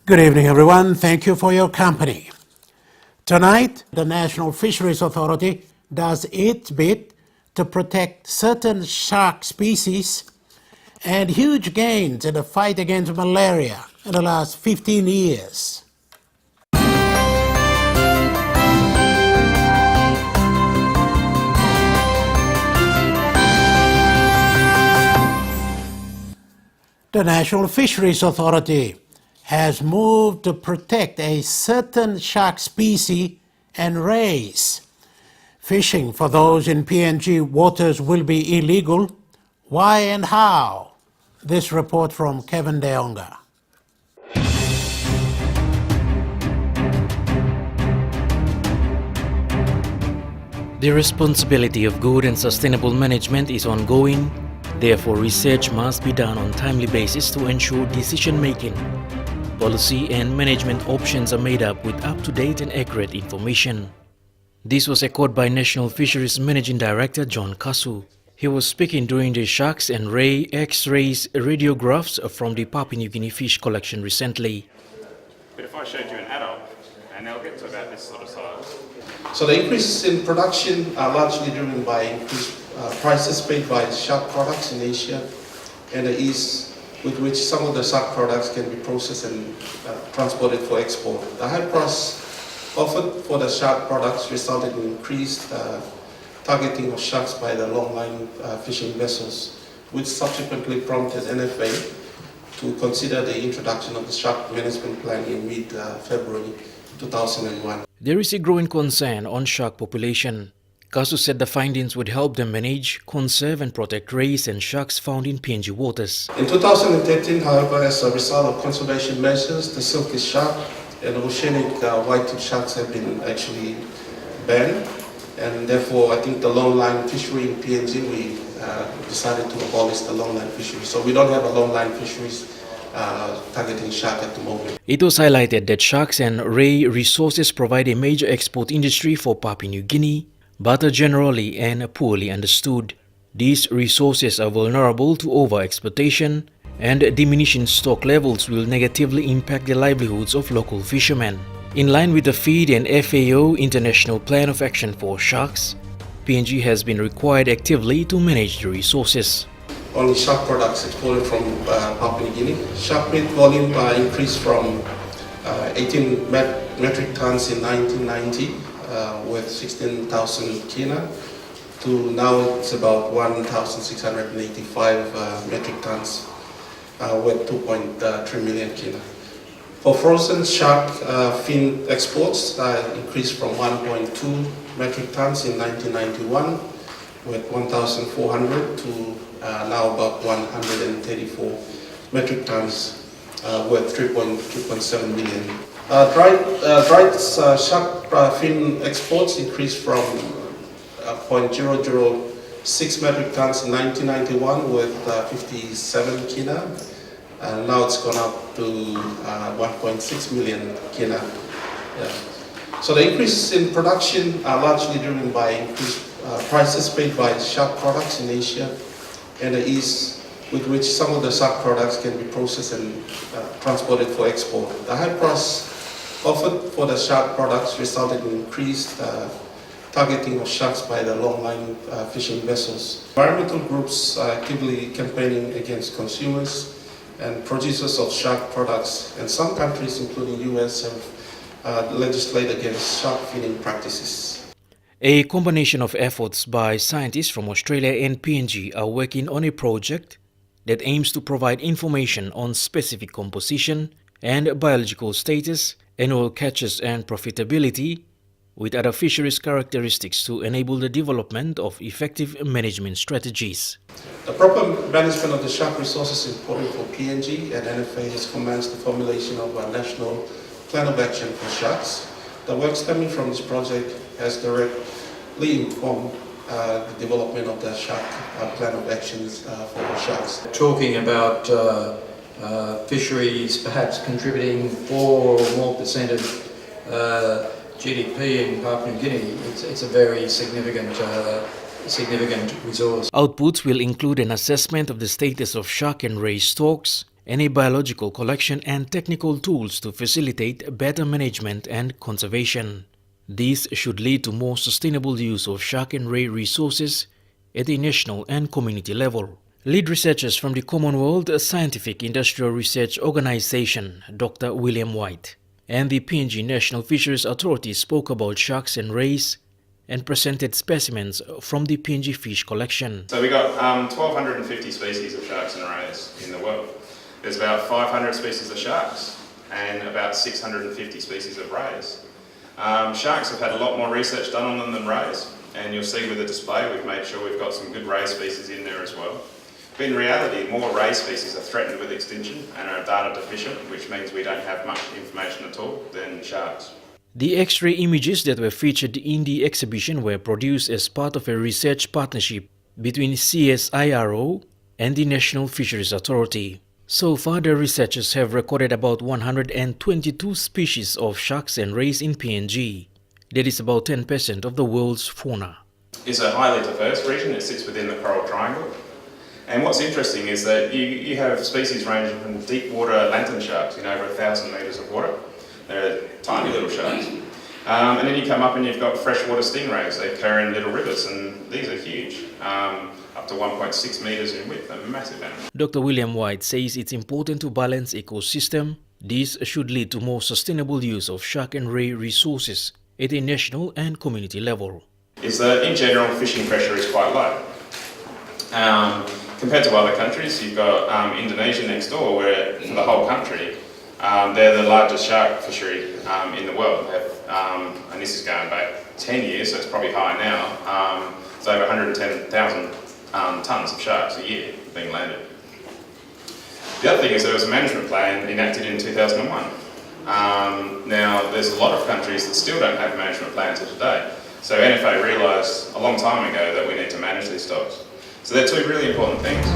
Good evening, everyone. Thank you for your company. Tonight, the National Fisheries Authority does its bit to protect certain shark species and huge gains in the fight against malaria in the last 15 years. The National Fisheries Authority has moved to protect a certain shark species and race. Fishing for those in PNG waters will be illegal. Why and how? This report from Kevin Deonga. The responsibility of good and sustainable management is ongoing. Therefore, research must be done on a timely basis to ensure decision-making. Policy and management options are made up with up-to-date and accurate information. This was echoed by National Fisheries Managing Director John Kasu. He was speaking during the sharks and ray X-rays radiographs from the Papua New Guinea fish collection recently. But if I showed you an adult, and they'll get to about this sort of size. So the increases in production are largely driven by increased prices paid by shark products in Asia and the East, with which some of the shark products can be processed and transported for export. The high price offered for the shark products resulted in increased targeting of sharks by the long-line fishing vessels, which subsequently prompted NFA to consider the introduction of the shark management plan in mid-February 2001. There is a growing concern on shark population. Kasu said the findings would help them manage, conserve and protect rays and sharks found in PNG waters. In 2013, however, as a result of conservation measures, the silky shark and oceanic white-tip sharks have been actually banned. And therefore, I think the long-line fishery in PNG, we decided to abolish the long-line fishery. So we don't have a long-line fisheries targeting shark at the moment. It was highlighted that sharks and ray resources provide a major export industry for Papua New Guinea, but are generally and poorly understood. These resources are vulnerable to over-exploitation, and diminishing stock levels will negatively impact the livelihoods of local fishermen. In line with the FEED and FAO International Plan of Action for Sharks, PNG has been required actively to manage the resources. Only shark products exported from Papua New Guinea. Shark meat volume increased from 18 metric tons in 1990 with 16,000 kina to now it's about 1,685 metric tons with 2.3 million kina. For frozen shark fin exports increased from 1.2 metric tons in 1991 with 1,400 to now about 134 metric tons with 3.7 million. Dried shark fin exports increased from 0.006 metric tons in 1991 with 57 kina. Now it's gone up to 1.6 million kina. Yeah. So the increases in production are largely driven by increased prices paid by shark products in Asia and the East, with which some of the shark products can be processed and transported for export. The high price offered for the shark products resulted in increased targeting of sharks by the long-line fishing vessels. Environmental groups are actively campaigning against consumers and producers of shark products, and some countries, including US, have legislated against shark feeding practices. A combination of efforts by scientists from Australia and PNG are working on a project that aims to provide information on specific composition and biological status, annual catches and profitability, with other fisheries characteristics to enable the development of effective management strategies. The proper management of the shark resources is important for PNG, and NFA has commenced the formulation of a national plan of action for sharks. The work stemming from this project has directly informed the development of the shark plan of actions for sharks. Talking about fisheries perhaps contributing 4 or more % of GDP in Papua New Guinea, it's a very significant resource. Outputs will include an assessment of the status of shark and ray stocks, any biological collection and technical tools to facilitate better management and conservation. These should lead to more sustainable use of shark and ray resources at the national and community level. Lead researchers from the Commonwealth Scientific Industrial Research Organization, Dr. William White, and the PNG National Fisheries Authority spoke about sharks and rays and presented specimens from the PNG fish collection. So we got 1,250 species of sharks and rays in the world. There's about 500 species of sharks and about 650 species of rays. Sharks have had a lot more research done on them than rays, and you'll see with the display we've made sure we've got some good ray species in there as well. But in reality, more ray species are threatened with extinction and are data deficient, which means we don't have much information at all than sharks. The X-ray images that were featured in the exhibition were produced as part of a research partnership between CSIRO and the National Fisheries Authority. So far, the researchers have recorded about 122 species of sharks and rays in PNG. That is about 10% of the world's fauna. It's a highly diverse region. It sits within the Coral Triangle. And what's interesting is that you have species ranging from deep water lantern sharks in over 1,000 metres of water. They're tiny little sharks. And then you come up and you've got freshwater stingrays. They occur in little rivers, and these are huge, up to 1.6 metres in width. They're massive animals. Dr. William White says it's important to balance ecosystem. This should lead to more sustainable use of shark and ray resources at a national and community level. Is that in general fishing pressure is quite low. Compared to other countries, you've got Indonesia next door, where for the whole country, they're the largest shark fishery in the world. And this is going back 10 years, so it's probably higher now. It's over 110,000 tonnes of sharks a year being landed. The other thing is there was a management plan enacted in 2001. Now, there's a lot of countries that still don't have management plans to today. So NFA realised a long time ago that we need to manage these stocks. So they're two really important things.